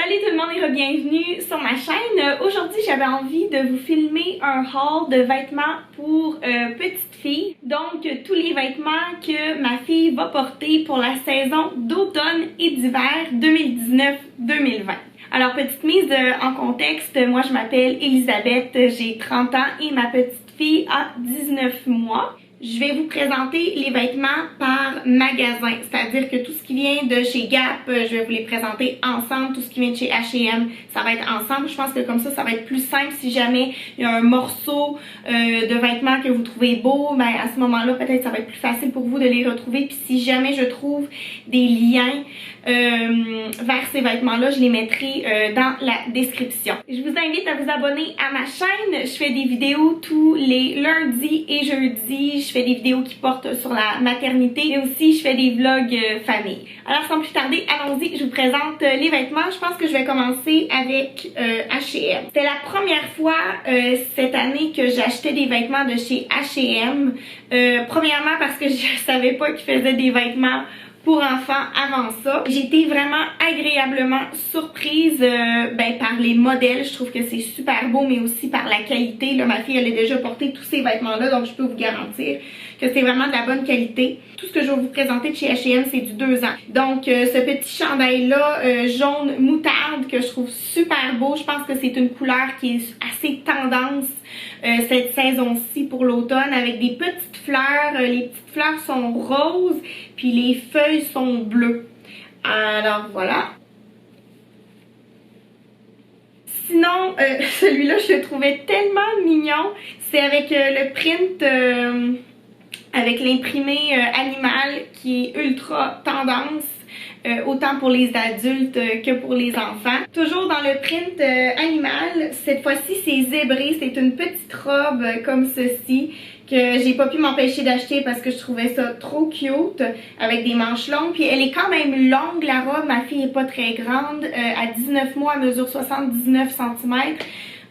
Salut tout le monde et bienvenue sur ma chaîne. Aujourd'hui, j'avais envie de vous filmer un haul de vêtements pour petite fille. Donc, tous les vêtements que ma fille va porter pour la saison d'automne et d'hiver 2019-2020. Alors, petite mise en contexte, moi je m'appelle Elisabeth, j'ai 30 ans et ma petite fille a 19 mois. Je vais vous présenter les vêtements par magasin, c'est-à-dire que tout ce qui vient de chez Gap, je vais vous les présenter ensemble. Tout ce qui vient de chez H&M, ça va être ensemble. Je pense que comme ça va être plus simple si jamais il y a un morceau de vêtements que vous trouvez beau, ben à ce moment-là, peut-être ça va être plus facile pour vous de les retrouver. Puis si jamais je trouve des liens vers ces vêtements-là, je les mettrai dans la description. Je vous invite à vous abonner à ma chaîne. Je fais des vidéos tous les lundis et jeudis. Je fais des vidéos qui portent sur la maternité et aussi je fais des vlogs famille. Alors sans plus tarder, allons-y, je vous présente les vêtements. Je pense que je vais commencer avec H&M. C'était la première fois cette année que j'achetais des vêtements de chez H&M. Premièrement parce que je savais pas qu'ils faisaient des vêtements pour enfants avant ça. J'ai été vraiment agréablement surprise par les modèles. Je trouve que c'est super beau, mais aussi par la qualité. Là, ma fille, elle a déjà porté tous ces vêtements-là, donc je peux vous garantir que c'est vraiment de la bonne qualité. Tout ce que je vais vous présenter de chez H&M, c'est du 2 ans. Donc, ce petit chandail-là, jaune moutarde, que je trouve super beau. Je pense que c'est une couleur qui est assez tendance cette saison-ci pour l'automne, avec des petites fleurs. Les petites fleurs sont roses, puis les feuilles sont bleues. Alors, voilà. Sinon, celui-là, je le trouvais tellement mignon. C'est avec le print... avec l'imprimé animal qui est ultra tendance, autant pour les adultes que pour les enfants. Toujours dans le print animal, cette fois-ci c'est zébré, c'est une petite robe comme ceci que j'ai pas pu m'empêcher d'acheter parce que je trouvais ça trop cute, avec des manches longues. Puis elle est quand même longue la robe, ma fille est pas très grande, à 19 mois elle mesure 79 cm.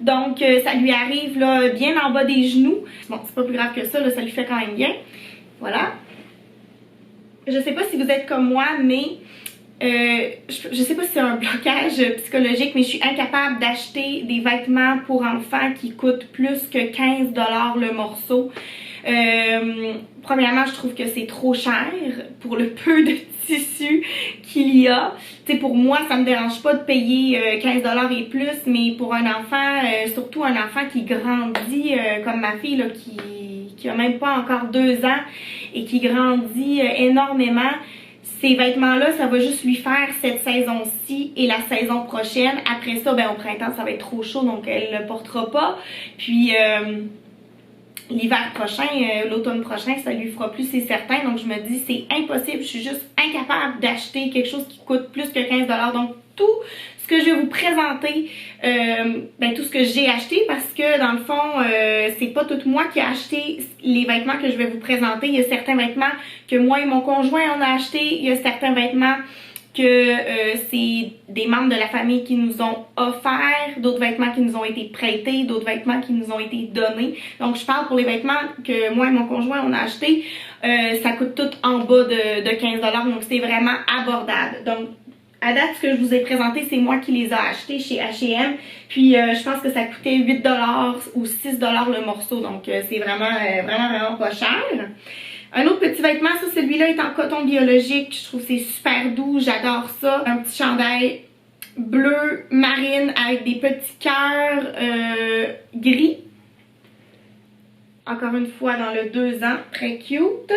Donc ça lui arrive là bien en bas des genoux. Bon, c'est pas plus grave que ça, là, ça lui fait quand même bien. Voilà. Je sais pas si vous êtes comme moi, mais je sais pas si c'est un blocage psychologique, mais je suis incapable d'acheter des vêtements pour enfants qui coûtent plus que 15 $ le morceau. Premièrement, je trouve que c'est trop cher pour le peu de tissu qu'il y a. Tu sais, pour moi, ça me dérange pas de payer 15 $ et plus, mais pour un enfant, surtout un enfant qui grandit comme ma fille, là, qui a même pas encore 2 ans et qui grandit énormément, ces vêtements-là, ça va juste lui faire cette saison-ci et la saison prochaine. Après ça, ben au printemps, ça va être trop chaud, donc elle le portera pas. Puis l'hiver prochain, l'automne prochain, ça lui fera plus, c'est certain. Donc je me dis, c'est impossible, je suis juste incapable d'acheter quelque chose qui coûte plus que 15 $. Donc tout ce que je vais vous présenter, tout ce que j'ai acheté, parce que dans le fond, c'est pas tout moi qui a acheté les vêtements que je vais vous présenter. Il y a certains vêtements que moi et mon conjoint on a acheté, il y a certains vêtements que c'est des membres de la famille qui nous ont offert, d'autres vêtements qui nous ont été prêtés, d'autres vêtements qui nous ont été donnés. Donc je parle pour les vêtements que moi et mon conjoint on a acheté, ça coûte tout en bas de 15 $, donc c'est vraiment abordable. Donc à date, ce que je vous ai présenté, c'est moi qui les ai achetés chez H&M. Puis je pense que ça coûtait 8 $ ou 6 $ le morceau, donc c'est vraiment pas cher. Un autre petit vêtement, ça, celui-là est en coton biologique. Je trouve que c'est super doux, j'adore ça. Un petit chandail bleu marine avec des petits cœurs gris. Encore une fois dans le 2 ans, très cute.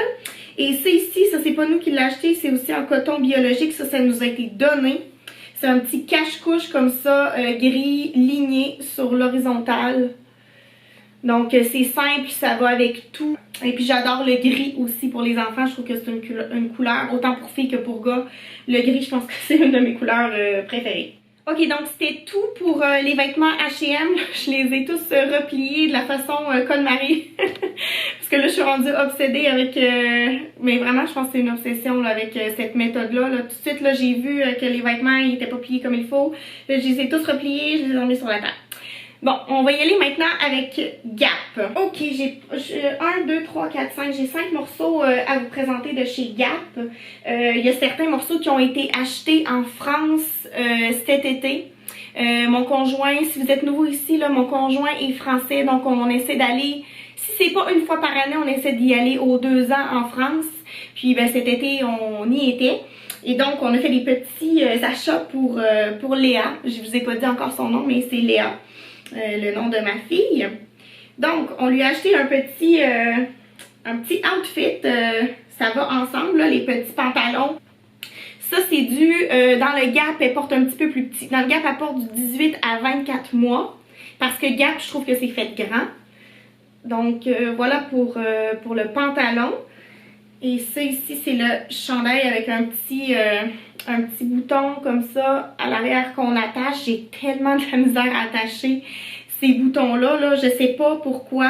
Et c'est ici, ça c'est pas nous qui l'a acheté, c'est aussi en coton biologique, ça nous a été donné. C'est un petit cache-couche comme ça, gris ligné sur l'horizontale. Donc c'est simple, ça va avec tout. Et puis j'adore le gris aussi pour les enfants, je trouve que c'est une couleur, autant pour filles que pour gars. Le gris, je pense que c'est une de mes couleurs préférées. Ok, donc c'était tout pour les vêtements H&M. Je les ai tous repliés de la façon Code-Marie. Parce que là, je suis rendue obsédée avec... mais vraiment, je pense que c'est une obsession là, avec cette méthode-là. Là. Tout de suite, j'ai vu que les vêtements n'étaient pas pliés comme il faut. Là, je les ai tous repliés, je les ai mis sur la table. Bon, on va y aller maintenant avec Gap. Ok, j'ai 1, 2, 3, 4, 5, j'ai 5 morceaux à vous présenter de chez Gap. Il y a certains morceaux qui ont été achetés en France cet été. Mon conjoint, si vous êtes nouveau ici, là, mon conjoint est français, donc on essaie d'aller, si c'est pas une fois par année, on essaie d'y aller aux 2 ans en France. Puis ben, cet été, on y était. Et donc, on a fait des petits achats pour Léa. Je vous ai pas dit encore son nom, mais c'est Léa. Le nom de ma fille. Donc, on lui a acheté un petit outfit. Ça va ensemble, là, les petits pantalons. Ça, c'est du... dans le Gap, elle porte un petit peu plus petit. Dans le Gap, elle porte du 18 à 24 mois. Parce que Gap, je trouve que c'est fait grand. Donc, voilà pour le pantalon. Et ça, ici, c'est le chandail avec un petit bouton comme ça à l'arrière qu'on attache. J'ai tellement de la misère à attacher ces boutons-là. Là. Je sais pas pourquoi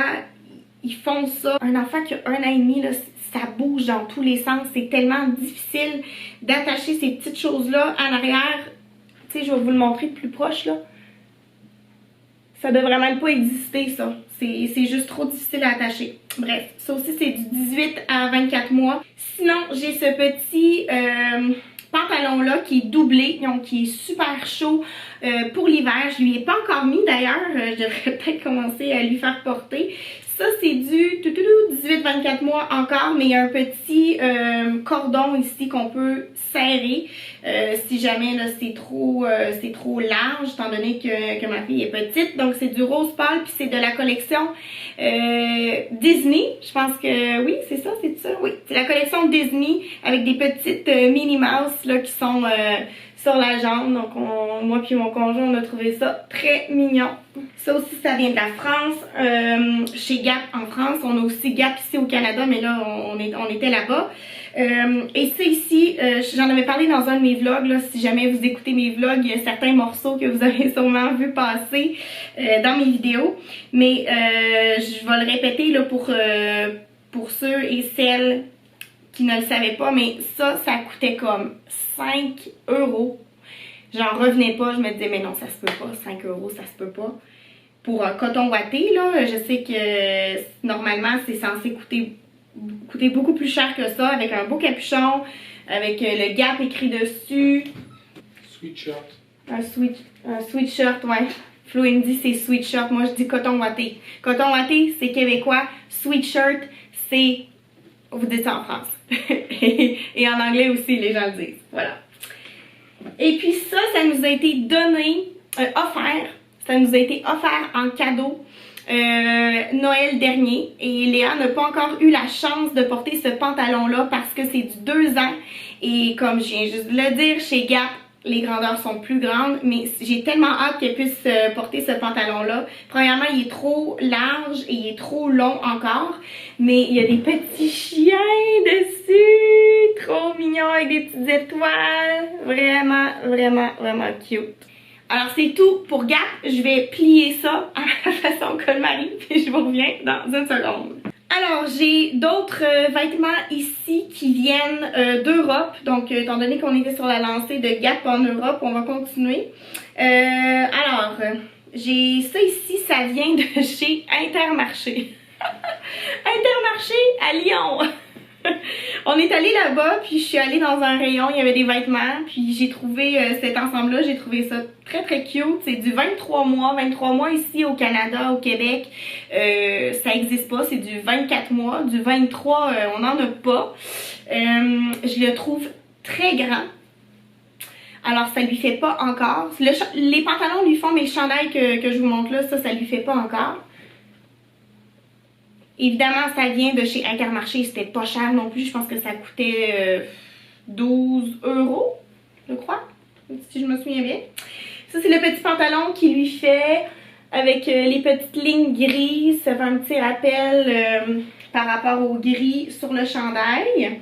ils font ça. Un enfant qui a 1 an et demi, là, ça bouge dans tous les sens. C'est tellement difficile d'attacher ces petites choses-là en arrière. Tu sais, je vais vous le montrer de plus proche, là. Ça devrait même pas exister, ça. C'est juste trop difficile à attacher. Bref, ça aussi, c'est du 18 à 24 mois. Sinon, j'ai ce petit pantalon-là qui est doublé, donc qui est super chaud pour l'hiver. Je lui ai pas encore mis, d'ailleurs. Je devrais peut-être commencer à lui faire porter. Ça, c'est du 18-24 mois encore, mais il y a un petit cordon ici qu'on peut serrer si jamais c'est trop large, étant donné que ma fille est petite. Donc, c'est du rose pâle, puis c'est de la collection Disney. Je pense que oui, c'est ça, c'est ça? Oui, c'est la collection Disney avec des petites Minnie Mouse là, qui sont... sur la jambe, donc moi puis mon conjoint on a trouvé ça très mignon. Ça aussi ça vient de la France, chez Gap en France, on a aussi Gap ici au Canada mais là on était là-bas. Et ça ici, j'en avais parlé dans un de mes vlogs, là, si jamais vous écoutez mes vlogs, il y a certains morceaux que vous avez sûrement vu passer dans mes vidéos, mais je vais le répéter là, pour ceux et celles qui ne le savaient pas, mais ça coûtait comme 5 €. J'en revenais pas, je me disais, mais non, ça se peut pas, 5 €, ça se peut pas. Pour un coton ouaté, là, je sais que normalement, c'est censé coûter beaucoup plus cher que ça, avec un beau capuchon, avec le Gap écrit dessus. Sweatshirt. Un sweatshirt, ouais. Flo, il me dit c'est sweatshirt, moi je dis coton ouaté. Coton ouaté, c'est québécois. Sweatshirt, c'est... Vous dites ça en France. Et en anglais aussi, les gens le disent. Voilà. Et puis ça nous a été donné, offert. Ça nous a été offert en cadeau Noël dernier. Et Léa n'a pas encore eu la chance de porter ce pantalon-là parce que c'est du 2 ans. Et comme je viens juste de le dire, chez Gap, les grandeurs sont plus grandes, mais j'ai tellement hâte qu'elle puisse porter ce pantalon-là. Premièrement, il est trop large et il est trop long encore, mais il y a des petits chiens dessus, trop mignons avec des petites étoiles, vraiment, vraiment, vraiment cute. Alors c'est tout pour Gap, je vais plier ça à la façon Colmarie, puis je vous reviens dans une seconde. Alors, j'ai d'autres vêtements ici qui viennent d'Europe. Donc, étant donné qu'on était sur la lancée de Gap en Europe, on va continuer. Alors, j'ai ça ici, ça vient de chez Intermarché. Intermarché à Lyon. On est allé là-bas, puis je suis allée dans un rayon, il y avait des vêtements, puis j'ai trouvé cet ensemble-là, j'ai trouvé ça très très cute. C'est du 23 mois. 23 mois ici au Canada, au Québec, ça existe pas, c'est du 24 mois. Du 23, on n'en a pas. Je le trouve très grand. Alors ça lui fait pas encore. Les pantalons lui font, mais le chandail que je vous montre là, ça lui fait pas encore. Évidemment, ça vient de chez Intermarché, c'était pas cher non plus, je pense que ça coûtait 12 €, je crois, si je me souviens bien. Ça, c'est le petit pantalon qui lui fait avec les petites lignes grises, ça fait un petit rappel par rapport au gris sur le chandail.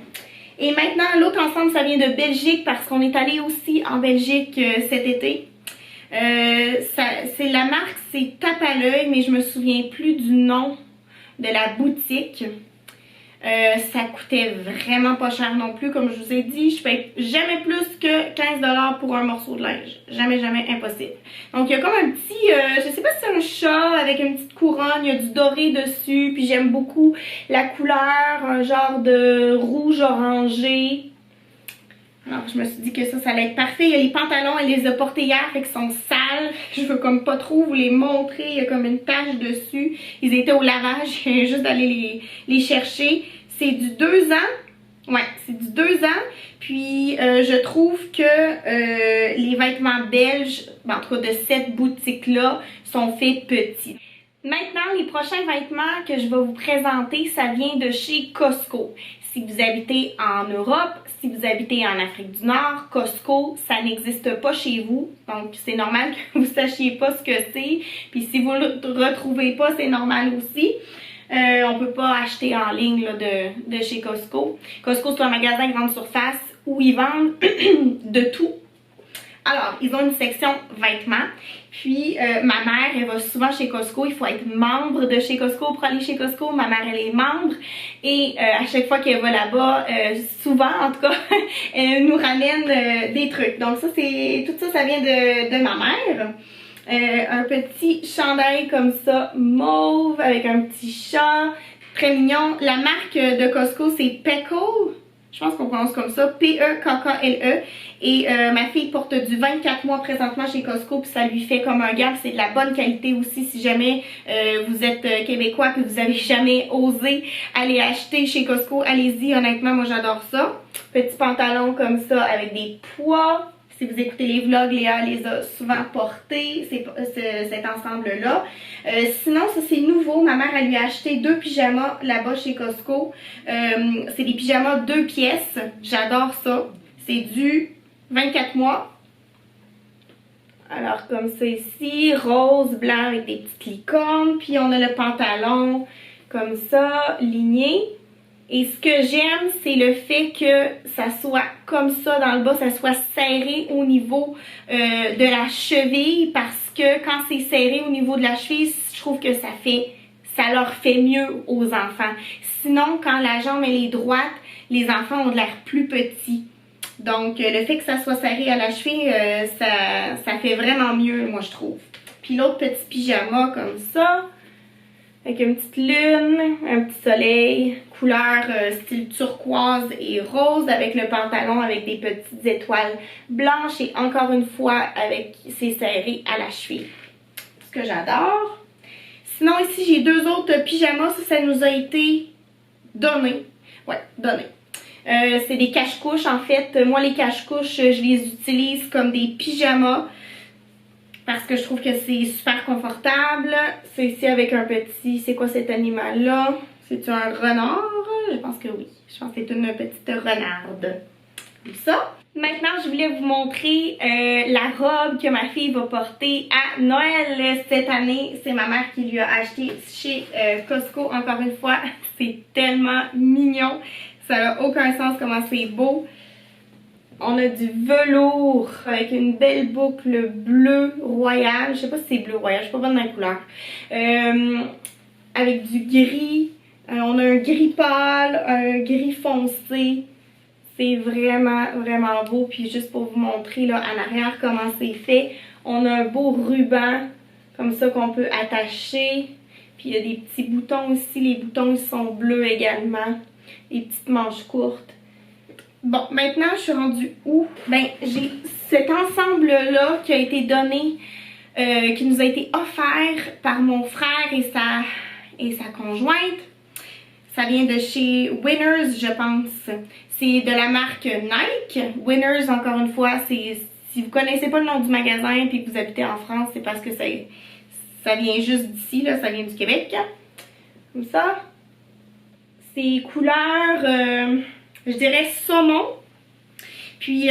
Et maintenant, l'autre ensemble, ça vient de Belgique parce qu'on est allé aussi en Belgique cet été. C'est la marque, c'est Tape à l'œil, mais je me souviens plus du nom de la boutique. Ça coûtait vraiment pas cher non plus, comme je vous ai dit. Je paye jamais plus que 15$ pour un morceau de linge. Jamais, jamais impossible. Donc il y a comme un petit, je sais pas si c'est un chat avec une petite couronne, il y a du doré dessus, puis j'aime beaucoup la couleur, un genre de rouge orangé. Alors je me suis dit que ça allait être parfait. Il y a les pantalons, elle les a portés hier, fait qu'ils sont sales. Je veux comme pas trop vous les montrer, il y a comme une tache dessus. Ils étaient au lavage, je viens juste d'aller les chercher. C'est du 2 ans. Ouais, c'est du 2 ans. Puis je trouve que les vêtements belges, en tout cas de cette boutique-là, sont faits petits. Maintenant, les prochains vêtements que je vais vous présenter, ça vient de chez Costco. Si vous habitez en Europe, si vous habitez en Afrique du Nord, Costco, ça n'existe pas chez vous. Donc, c'est normal que vous ne sachiez pas ce que c'est. Puis si vous ne le retrouvez pas, c'est normal aussi. On peut pas acheter en ligne là, de chez Costco. Costco, c'est un magasin grande surface où ils vendent de tout. Alors, ils ont une section vêtements. Puis, ma mère, elle va souvent chez Costco. Il faut être membre de chez Costco pour aller chez Costco. Ma mère, elle est membre. Et à chaque fois qu'elle va là-bas, souvent en tout cas, elle nous ramène des trucs. Donc ça, tout ça, ça vient de ma mère. Un petit chandail comme ça, mauve, avec un petit chat. Très mignon. La marque de Costco, c'est Peckle. Je pense qu'on prononce comme ça, P-E-K-K-L-E. Et ma fille porte du 24 mois présentement chez Costco, puis ça lui fait comme un gap. C'est de la bonne qualité aussi. Si jamais vous êtes québécois et que vous avez jamais osé aller acheter chez Costco, allez-y. Honnêtement, moi j'adore ça. Petit pantalon comme ça avec des pois. Si vous écoutez les vlogs, Léa les a souvent portés, cet ensemble-là. Sinon, ça c'est nouveau. Ma mère, elle lui a acheté 2 pyjamas là-bas chez Costco. C'est des pyjamas 2 pièces. J'adore ça. C'est du 24 mois. Alors, comme ça ici, rose, blanc avec des petites licornes. Puis on a le pantalon comme ça, ligné. Et ce que j'aime, c'est le fait que ça soit comme ça dans le bas, ça soit serré au niveau de la cheville, parce que quand c'est serré au niveau de la cheville, je trouve que ça leur fait mieux aux enfants. Sinon, quand la jambe elle est droite, les enfants ont de l'air plus petits. Donc, le fait que ça soit serré à la cheville, ça fait vraiment mieux, moi je trouve. Puis l'autre petit pyjama comme ça, avec une petite lune, un petit soleil, couleur style turquoise et rose, avec le pantalon avec des petites étoiles blanches et encore une fois c'est serré à la cheville. Ce que j'adore. Sinon ici j'ai 2 autres pyjamas, ça nous a été donné. Ouais, donné. C'est des cache-couches en fait. Moi les cache-couches, je les utilise comme des pyjamas. Parce que je trouve que c'est super confortable. C'est ici avec un petit... C'est quoi cet animal-là? C'est-tu un renard? Je pense que oui. Je pense que c'est une petite renarde. Comme ça. Maintenant, je voulais vous montrer la robe que ma fille va porter à Noël cette année. C'est ma mère qui lui a acheté chez Costco. Encore une fois, c'est tellement mignon. Ça n'a aucun sens comment c'est beau. On a du velours avec une belle boucle bleu royal. Je sais pas si c'est bleu royal, je suis pas bonne dans les couleurs. Avec du gris. On a un gris pâle, un gris foncé. C'est vraiment, vraiment beau. Puis juste pour vous montrer là en arrière comment c'est fait. On a un beau ruban comme ça qu'on peut attacher. Puis il y a des petits boutons aussi. Les boutons ils sont bleus également. Les petites manches courtes. Bon, maintenant, je suis rendue où? Ben, j'ai cet ensemble-là qui a été donné, qui nous a été offert par mon frère et sa conjointe. Ça vient de chez Winners, je pense. C'est de la marque Nike. Winners, encore une fois, c'est si vous connaissez pas le nom du magasin et que vous habitez en France, c'est parce que ça vient juste d'ici, là, ça vient du Québec. Comme ça. C'est couleur... je dirais saumon. Puis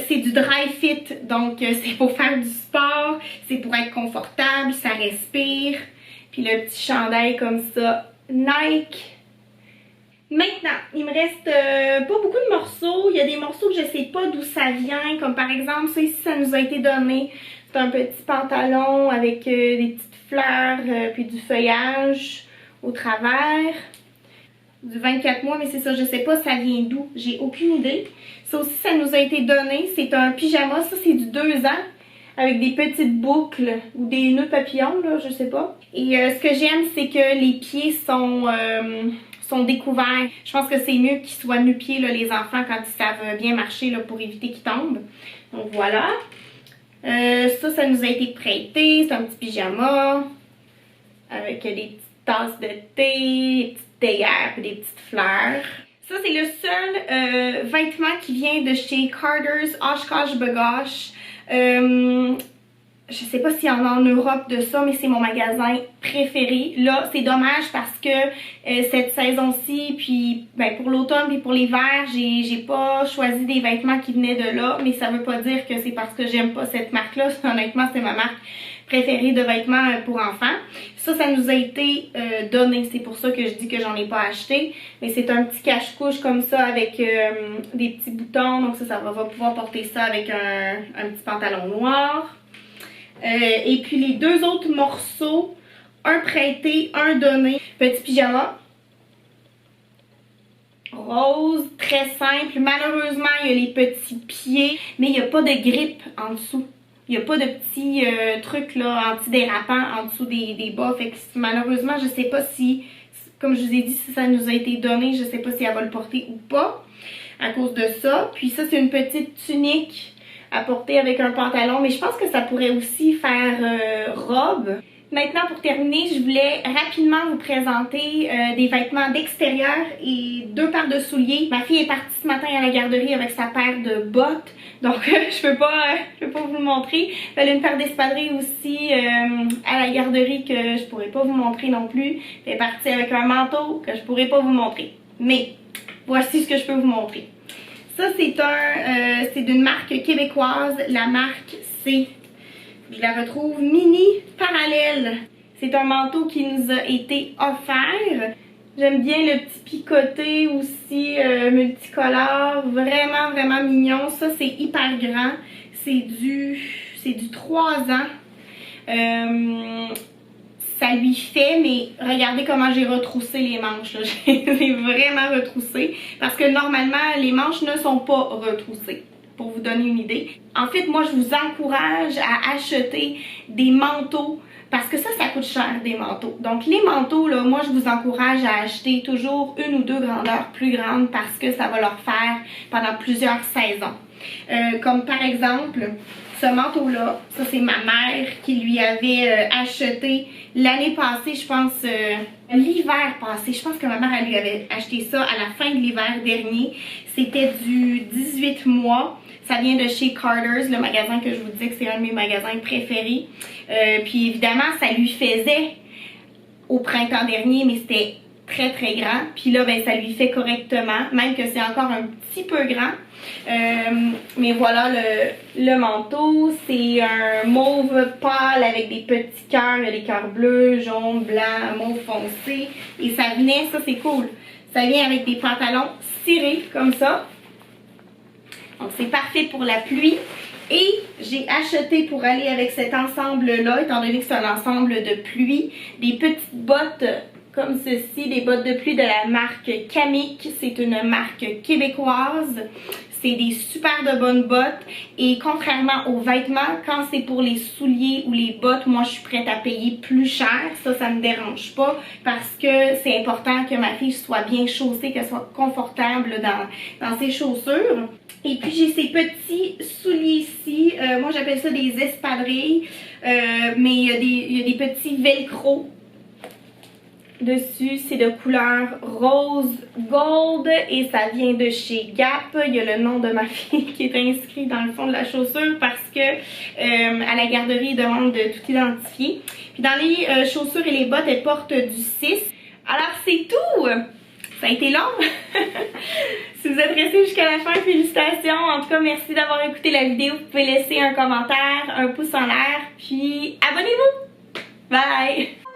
c'est du dry fit. Donc c'est pour faire du sport. C'est pour être confortable. Ça respire. Puis le petit chandail comme ça. Nike. Maintenant, il me reste pas beaucoup de morceaux. Il y a des morceaux que je sais pas d'où ça vient. Comme par exemple, ça ici, ça nous a été donné. C'est un petit pantalon avec des petites fleurs puis du feuillage au travers. du 24 mois, mais c'est ça, je sais pas ça vient d'où, j'ai aucune idée. Ça aussi, ça nous a été donné, c'est un pyjama, ça c'est du 2 ans, avec des petites boucles ou des nœuds papillons, là, je sais pas. Et ce que j'aime, c'est que les pieds sont découverts. Je pense que c'est mieux qu'ils soient nu-pieds, les enfants, quand ils savent bien marcher, là, pour éviter qu'ils tombent. Donc voilà. Ça nous a été prêté, c'est un petit pyjama, avec des petites tasses de thé, des petites théières et des petites fleurs. Ça, c'est le seul vêtement qui vient de chez Carter's Oshkosh B'gosh. Je sais pas s'il y en a en Europe de ça, mais c'est mon magasin préféré. Là, c'est dommage parce que cette saison-ci, puis ben, pour l'automne et pour l'hiver, j'ai pas choisi des vêtements qui venaient de là, mais ça veut pas dire que c'est parce que j'aime pas cette marque-là. Honnêtement, c'est ma marque préférée de vêtements pour enfants. Ça nous a été donné. C'est pour ça que je dis que j'en ai pas acheté. Mais c'est un petit cache-couche comme ça avec des petits boutons. Donc ça va pouvoir porter ça avec un petit pantalon noir. Et puis les deux autres morceaux, un prêté, un donné. Petit pyjama. Rose, très simple. Malheureusement, il y a les petits pieds, mais il n'y a pas de grippe en dessous. Il n'y a pas de petits trucs là, antidérapants en dessous des bas. Fait que malheureusement, je sais pas si, comme je vous ai dit, si ça nous a été donné, je sais pas si elle va le porter ou pas à cause de ça. Puis ça, c'est une petite tunique à porter avec un pantalon, mais je pense que ça pourrait aussi faire robe. Maintenant, pour terminer, je voulais rapidement vous présenter des vêtements d'extérieur et 2 paires de souliers. Ma fille est partie ce matin à la garderie avec sa paire de bottes, donc je peux pas vous le montrer. Elle a une paire d'espadrilles aussi à la garderie que je pourrais pas vous montrer non plus. Elle est partie avec un manteau que je pourrais pas vous montrer. Mais voici ce que je peux vous montrer. Ça, c'est d'une marque québécoise. La marque, je la retrouve Mini Parallèle. C'est un manteau qui nous a été offert. J'aime bien le petit picoté aussi multicolore. Vraiment, vraiment mignon. Ça, c'est hyper grand. C'est du 3 ans. Ça lui fait, mais regardez comment j'ai retroussé les manches. Là. J'ai vraiment retroussé. Parce que normalement, les manches ne sont pas retroussées. Pour vous donner une idée. En fait, moi, je vous encourage à acheter des manteaux parce que ça coûte cher, des manteaux. Donc, les manteaux, là, moi, je vous encourage à acheter toujours 1 ou 2 grandeurs plus grandes parce que ça va leur faire pendant plusieurs saisons. Comme par exemple, ce manteau-là, ça, c'est ma mère qui lui avait acheté l'année passée, je pense, l'hiver passé. Je pense que ma mère, elle lui avait acheté ça à la fin de l'hiver dernier. C'était du 18 mois. Ça vient de chez Carter's, le magasin que je vous disais que c'est un de mes magasins préférés. Puis évidemment, ça lui faisait au printemps dernier, mais c'était très très grand. Puis là, ben, ça lui fait correctement, même que c'est encore un petit peu grand. Mais voilà le manteau. C'est un mauve pâle avec des petits cœurs. Il y a des cœurs bleus, jaunes, blancs, mauve foncé. Et ça venait, ça c'est cool. Ça vient avec des pantalons cirés comme ça. Donc c'est parfait pour la pluie. Et j'ai acheté pour aller avec cet ensemble-là, étant donné que c'est un ensemble de pluie, des petites bottes comme ceci, des bottes de pluie de la marque Kamik. C'est une marque québécoise. C'est des super de bonnes bottes. Et contrairement aux vêtements, quand c'est pour les souliers ou les bottes, moi je suis prête à payer plus cher. Ça me dérange pas parce que c'est important que ma fille soit bien chaussée, qu'elle soit confortable dans ses chaussures. Et puis j'ai ces petits souliers-ci, moi j'appelle ça des espadrilles, mais il y a des petits velcro dessus. C'est de couleur rose gold et ça vient de chez Gap. Il y a le nom de ma fille qui est inscrit dans le fond de la chaussure parce que à la garderie, ils demandent de tout identifier. Puis dans les chaussures et les bottes, elle porte du 6. Alors c'est tout! Ça a été long! Si vous êtes resté jusqu'à la fin, félicitations! En tout cas, merci d'avoir écouté la vidéo. Vous pouvez laisser un commentaire, un pouce en l'air, puis abonnez-vous! Bye!